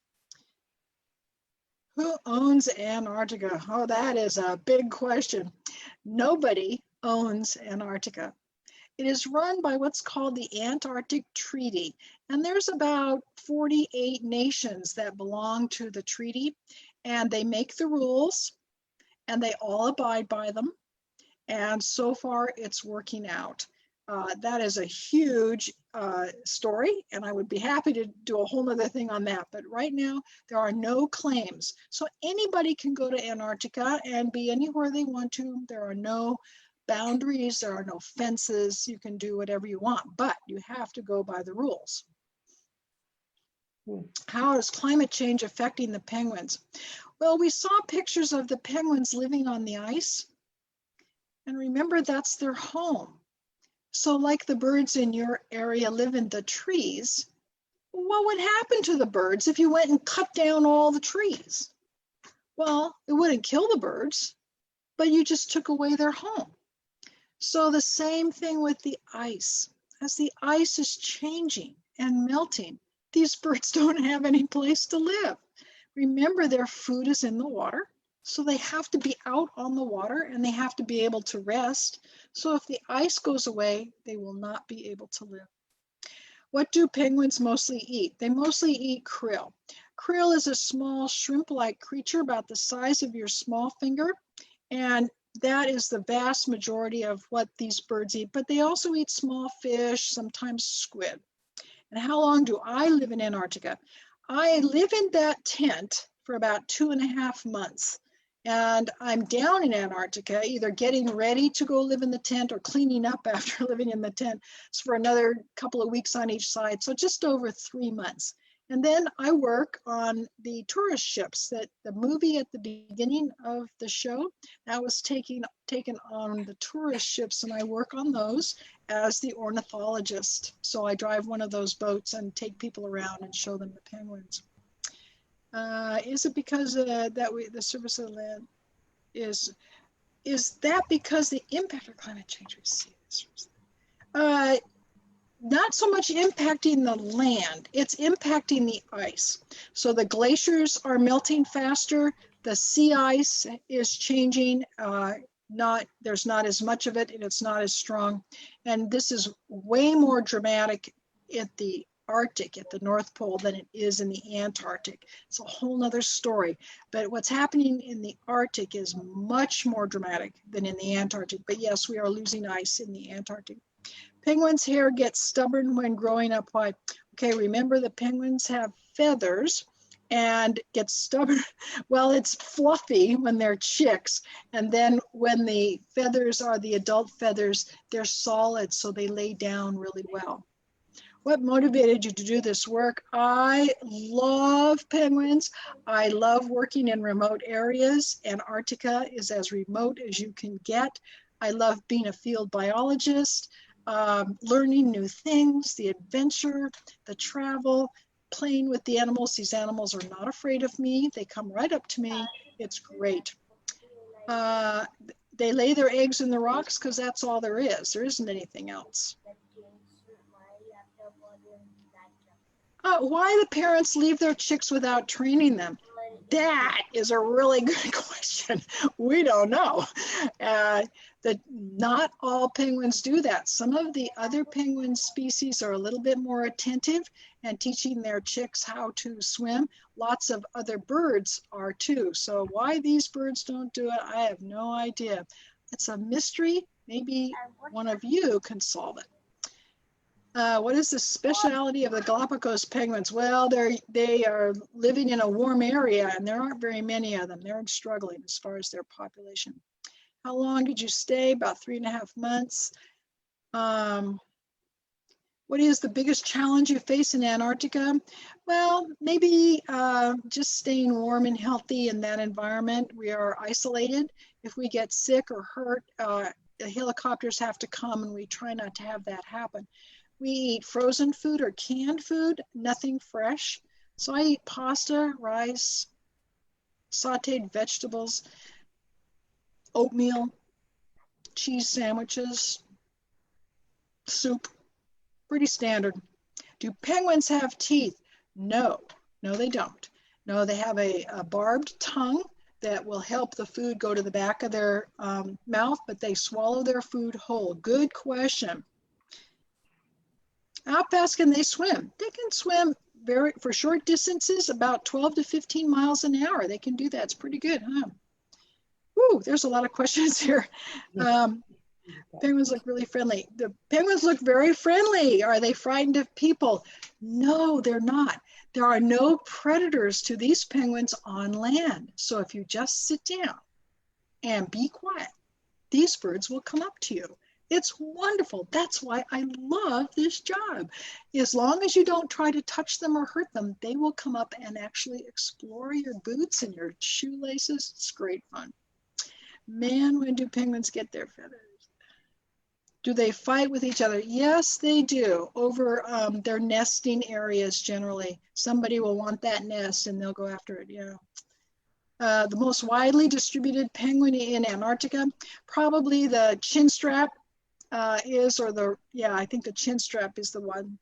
Who owns Antarctica? Oh, that is a big question. Nobody owns Antarctica. It is run by what's called the Antarctic Treaty, and there's about 48 nations that belong to the treaty, and they make the rules, and they all abide by them. And so far, it's working out. That is a huge story, and I would be happy to do a whole other thing on that. But right now, there are no claims. So anybody can go to Antarctica and be anywhere they want to. There are no boundaries, there are no fences. You can do whatever you want, but you have to go by the rules. How is climate change affecting the penguins? Well, we saw pictures of the penguins living on the ice. And remember, that's their home. So like the birds in your area live in the trees, what would happen to the birds if you went and cut down all the trees? Well, it wouldn't kill the birds, but you just took away their home. So the same thing with the ice. As the ice is changing and melting, these birds don't have any place to live. Remember, their food is in the water. So they have to be out on the water and they have to be able to rest. So if the ice goes away, they will not be able to live. What do penguins mostly eat? They mostly eat krill. Krill is a small shrimp-like creature about the size of your small finger. And that is the vast majority of what these birds eat. But they also eat small fish, sometimes squid. And how long do I live in Antarctica? I live in that tent for about 2.5 months. And I'm down in Antarctica, either getting ready to go live in the tent or cleaning up after living in the tent. It's for another couple of weeks on each side, so just over 3 months. And then I work on the tourist ships. That the movie at the beginning of the show, that was taken on the tourist ships, and I work on those as the ornithologist. So I drive one of those boats and take people around and show them the penguins. Is it because the surface of the land is that because the impact of climate change we see this? Not so much impacting the land, it's impacting the ice. So the glaciers are melting faster, the sea ice is changing, there's not as much of it and it's not as strong. And this is way more dramatic at the Arctic, at the North Pole, than it is in the Antarctic. It's a whole nother story. But what's happening in the Arctic is much more dramatic than in the Antarctic. But yes, we are losing ice in the Antarctic. Penguins' hair gets stubborn when growing up. Why? Okay, remember the penguins have feathers and get stubborn. Well, it's fluffy when they're chicks. And then when the feathers are the adult feathers, they're solid, so they lay down really well. What motivated you to do this work? I love penguins. I love working in remote areas. Antarctica is as remote as you can get. I love being a field biologist, learning new things, the adventure, the travel, playing with the animals. These animals are not afraid of me. They come right up to me. It's great. They lay their eggs in the rocks because that's all there is. There isn't anything else. Why the parents leave their chicks without training them? That is a really good question. We don't know. Not all penguins do that. Some of the other penguin species are a little bit more attentive and teaching their chicks how to swim. Lots of other birds are too. So why these birds don't do it, I have no idea. It's a mystery. Maybe one of you can solve it. What is the speciality of the Galapagos penguins? Well, they are living in a warm area and there aren't very many of them. They're struggling as far as their population. How long did you stay? About 3.5 months. What is the biggest challenge you face in Antarctica? Well, maybe just staying warm and healthy in that environment. We are isolated. If we get sick or hurt, the helicopters have to come, and we try not to have that happen. We eat frozen food or canned food, nothing fresh. So I eat pasta, rice, sauteed vegetables. oatmeal, cheese sandwiches, soup, pretty standard. Do penguins have teeth? No, no, they don't. No, they have a barbed tongue that will help the food go to the back of their mouth, but they swallow their food whole. Good question. How fast can they swim? They can swim for short distances, about 12 to 15 miles an hour. They can do that. It's pretty good, huh? Woo, there's a lot of questions here. Penguins look really friendly. The penguins look very friendly. Are they frightened of people? No, they're not. There are no predators to these penguins on land. So if you just sit down and be quiet, these birds will come up to you. It's wonderful. That's why I love this job. As long as you don't try to touch them or hurt them, they will come up and actually explore your boots and your shoelaces. It's great fun. Man, when do penguins get their feathers? Do they fight with each other? Yes, they do, over their nesting areas generally. Somebody will want that nest and they'll go after it, yeah. The most widely distributed penguin in Antarctica, probably the chinstrap is, or the, yeah, I think the chinstrap is the one.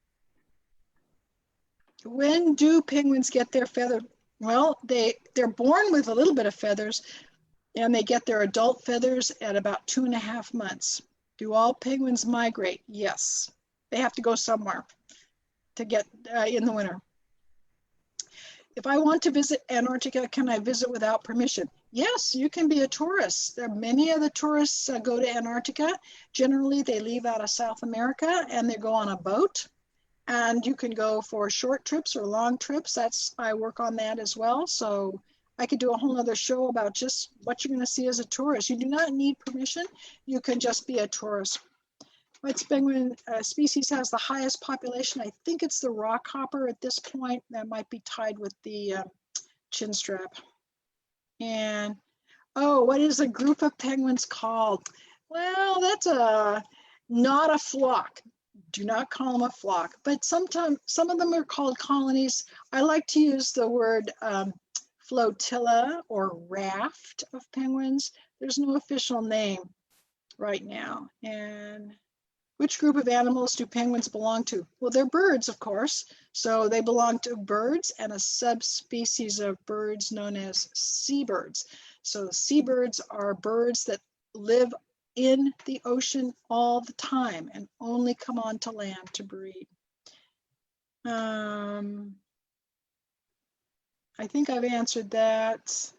When do penguins get their feather? Well, they're born with a little bit of feathers, and they get their adult feathers at about 2.5 months. Do all penguins migrate? Yes. They have to go somewhere to get in the winter. If I want to visit Antarctica, can I visit without permission? Yes, you can be a tourist. There are many of the tourists go to Antarctica. Generally, they leave out of South America and they go on a boat. And you can go for short trips or long trips. I work on that as well. So I could do a whole other show about just what you're going to see as a tourist. You do not need permission. You can just be a tourist. What penguin species has the highest population? I think it's the rockhopper at this point. That might be tied with the chinstrap. And, oh, what is a group of penguins called? Well, that's not a flock. Do not call them a flock. But sometimes some of them are called colonies. I like to use the word flotilla or raft of penguins. There's no official name right now. And which group of animals do penguins belong to? Well, they're birds, of course. So they belong to birds and a subspecies of birds known as seabirds. So seabirds are birds that live in the ocean all the time and only come onto land to breed. I think I've answered that.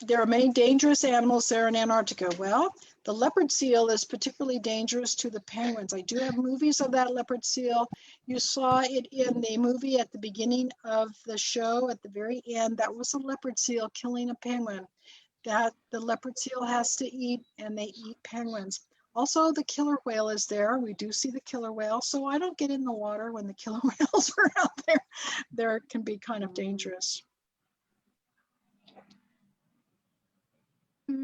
There are many dangerous animals there in Antarctica. Well, the leopard seal is particularly dangerous to the penguins. I do have movies of that leopard seal. You saw it in the movie at the beginning of the show. At the very end, that was a leopard seal killing a penguin. That the leopard seal has to eat, and they eat penguins. Also, the killer whale is there. We do see the killer whale. So I don't get in the water when the killer whales are out there. There can be kind of dangerous. I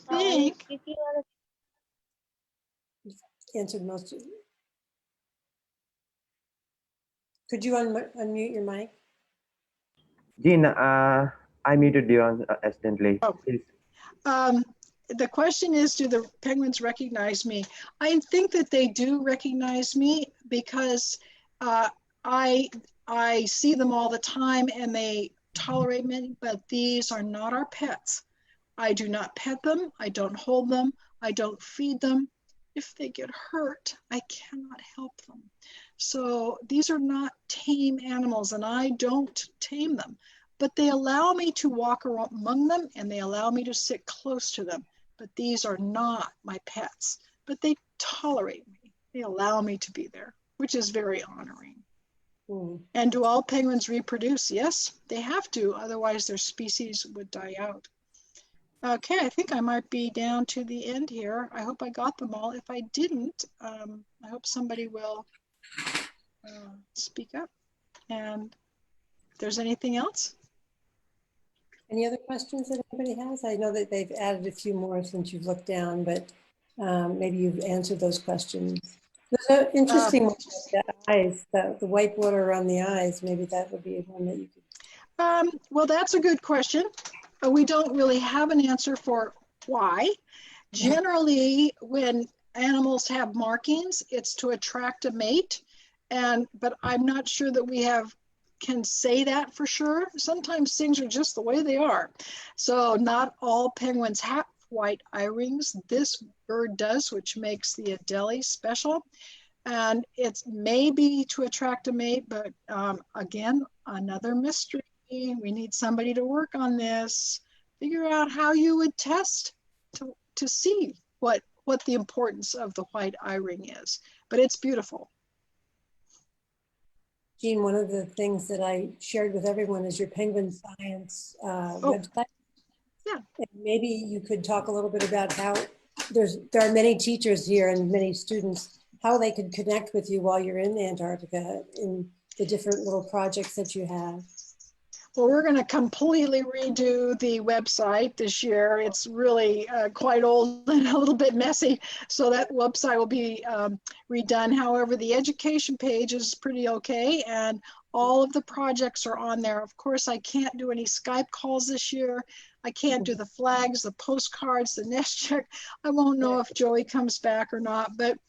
think Answered most of. Could you unmute your mic? Gina, I muted you accidentally. Oh. Please. The question is, do the penguins recognize me? I think that they do recognize me because I see them all the time and they tolerate me, but these are not our pets. I do not pet them. I don't hold them. I don't feed them. If they get hurt, I cannot help them. So these are not tame animals and I don't tame them, but they allow me to walk around among them and they allow me to sit close to them. But these are not my pets, but they tolerate me. They allow me to be there, which is very honoring. And do all penguins reproduce? Yes, they have to, otherwise their species would die out. Okay, I think I might be down to the end here. I hope I got them all. If I didn't, I hope somebody will speak up. And if there's anything else? Any other questions that anybody has? I know that they've added a few more since you've looked down, but maybe you've answered those questions. There's an interesting one, like the eyes, the white border around the eyes. Maybe that would be one that you could. Well, that's a good question. We don't really have an answer for why. Generally, when animals have markings, it's to attract a mate. But I'm not sure that we can say that for sure. Sometimes things are just the way they are. So not all penguins have white eye rings. This bird does, which makes the Adelie special. And it's maybe to attract a mate, but again, another mystery. We need somebody to work on this, figure out how you would test to see what the importance of the white eye ring is. But it's beautiful. Jean, one of the things that I shared with everyone is your Penguin Science website. Yeah. And maybe you could talk a little bit about how there are many teachers here and many students, how they could connect with you while you're in Antarctica in the different little projects that you have. Well, we're going to completely redo the website this year. It's really quite old and a little bit messy, so that website will be redone. However, the education page is pretty okay, and all of the projects are on there. Of course, I can't do any Skype calls this year. I can't do the flags, the postcards, the nest check. I won't know if Joey comes back or not, but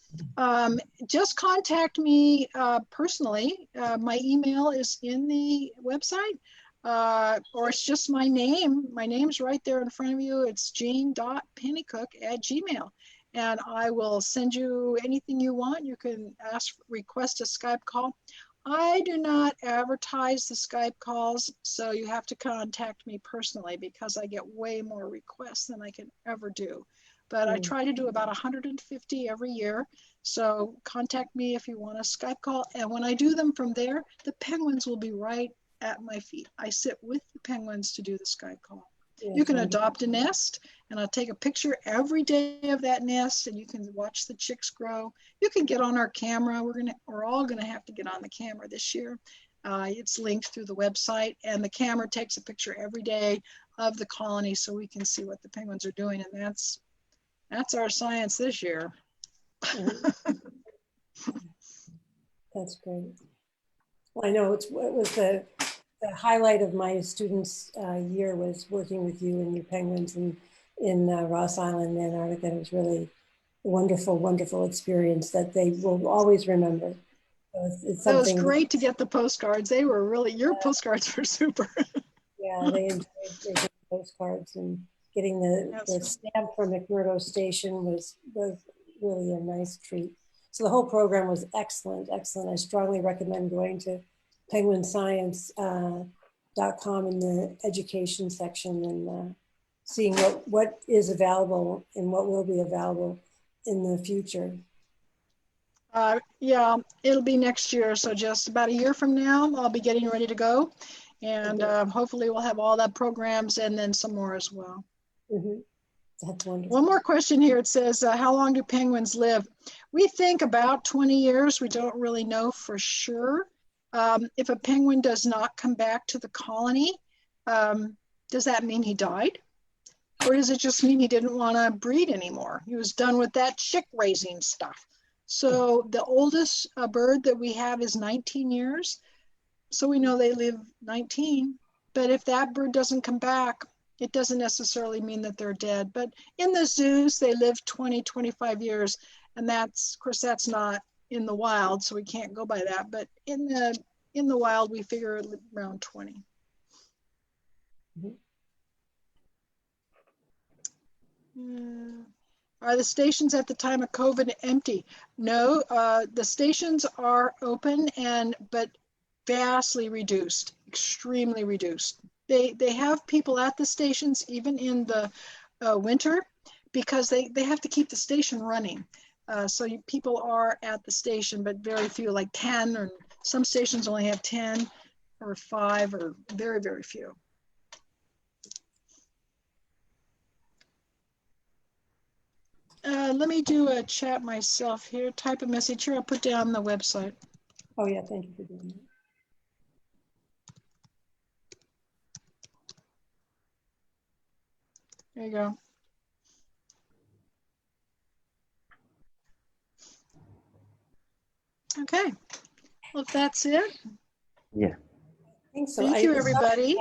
just contact me personally. My email is in the website. Or it's just my name. My name's right there in front of you. It's jean.pennycook@gmail. And I will send you anything you want. You can request a Skype call. I do not advertise the Skype calls, so you have to contact me personally because I get way more requests than I can ever do. But I try to do about 150 every year. So contact me if you want a Skype call. And when I do them from there, the penguins will be right at my feet. I sit with the penguins to do the Skype call. Yeah, you can adopt a nest, and I'll take a picture every day of that nest, and you can watch the chicks grow. You can get on our camera. We're all gonna have to get on the camera this year. It's linked through the website, and the camera takes a picture every day of the colony so we can see what the penguins are doing, and that's our science this year. That's great. Well, I know it was the highlight of my students' year was working with you and your penguins in Ross Island, Antarctica. It was really a wonderful, wonderful experience that they will always remember. So it's it was great to get the postcards. They were really, your postcards were super. Yeah, they enjoyed the postcards, and getting the stamp from McMurdo Station was really a nice treat. So the whole program was excellent, excellent. I strongly recommend going to penguinscience.com in the education section and seeing what is available and what will be available in the future. Yeah, it'll be next year. So just about a year from now, I'll be getting ready to go. And hopefully we'll have all that programs and then some more as well. That's wonderful. One more question here. It says, how long do penguins live? We think about 20 years. We don't really know for sure. If a penguin does not come back to the colony, does that mean he died? Or does it just mean he didn't want to breed anymore? He was done with that chick raising stuff. So the oldest bird that we have is 19 years. So we know they live 19. But if that bird doesn't come back, it doesn't necessarily mean that they're dead. But in the zoos, they live 20, 25 years. And that's, of course, that's not in the wild, so we can't go by that. But in the wild, we figure around 20. Are the stations at the time of COVID empty? No, the stations are open but vastly reduced, extremely reduced. They have people at the stations even in the winter because they have to keep the station running. So people are at the station, but very few, like 10, or some stations only have 10 or 5, or very, very few. Let me do a chat myself here. Type a message here. I'll put down the website. Oh yeah, thank you for doing that. There you go. Well, if that's it, Yeah. Thanks. So thank you, everybody.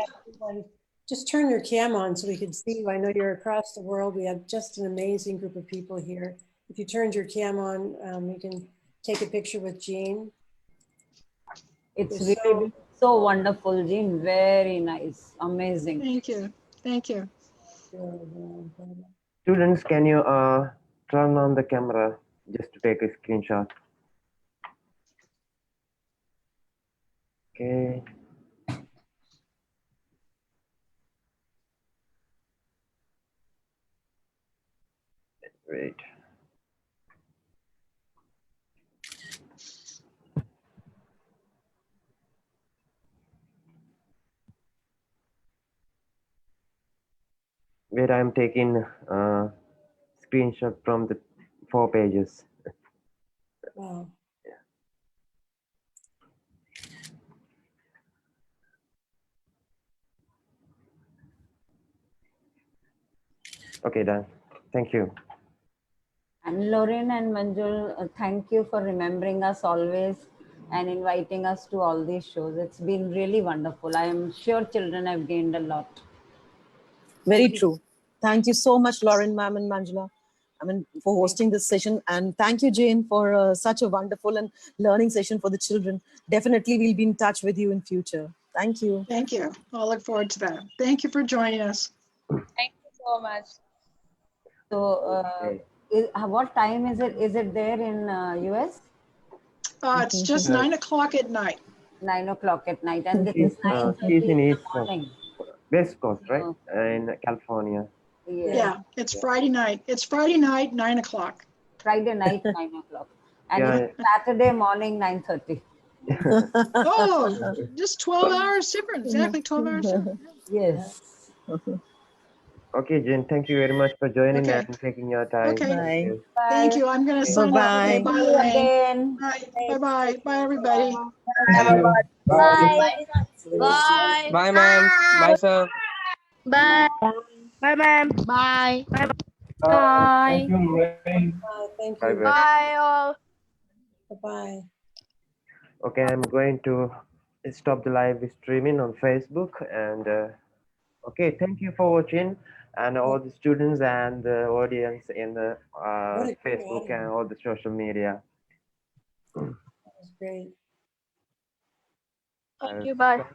Just turn your cam on so we can see you. I know you're across the world. We have just an amazing group of people here. If you turned your cam on, you can take a picture with Jean. It's You're really so wonderful, Jean. Very nice. Amazing. Thank you. Thank you. Students, can you turn on the camera just to take a screenshot? Okay. Great. Where I'm taking screenshot from the 4 pages. Wow. Okay, done. Thank you. And Lorraine and Manjul, thank you for remembering us always and inviting us to all these shows. It's been really wonderful. I am sure children have gained a lot. Very true. Thank you so much, Lauren, ma'am, and Manjula, for hosting this session. And thank you, Jane, for such a wonderful and learning session for the children. Definitely, we'll be in touch with you in future. Thank you. Thank you. I'll look forward to that. Thank you for joining us. Thank you so much. So, what time is it? Is it there in US? It's just 9 o'clock at night. 9 o'clock at night, and this is She's 9:30 in in the East Coast, morning. West Coast, right? Oh. In California. Yeah, it's Friday night. It's Friday night, 9 o'clock. Friday night, 9 o'clock. And Yeah. it's Saturday morning, 9:30. Oh, just 12 hours different. Exactly 12 hours different. Yes. Okay, Jen, thank you very much for joining Okay. and taking your time. Okay. Thank you. Thank you. I'm going to sign off. Okay, Bye-bye. bye, See you Lorraine. again. Bye. Bye-bye. Bye, everybody. Bye. Bye. Bye, ma'am. Bye, sir. Bye. Bye, ma'am. Bye. Bye. Thank you. Bye bye. Bye, all. Bye-bye. Okay, I'm going to stop the live streaming on Facebook. And okay, thank you for watching, and all the students and the audience in the What a great Facebook and audience. all the social media. That was great. Thank you. Bye.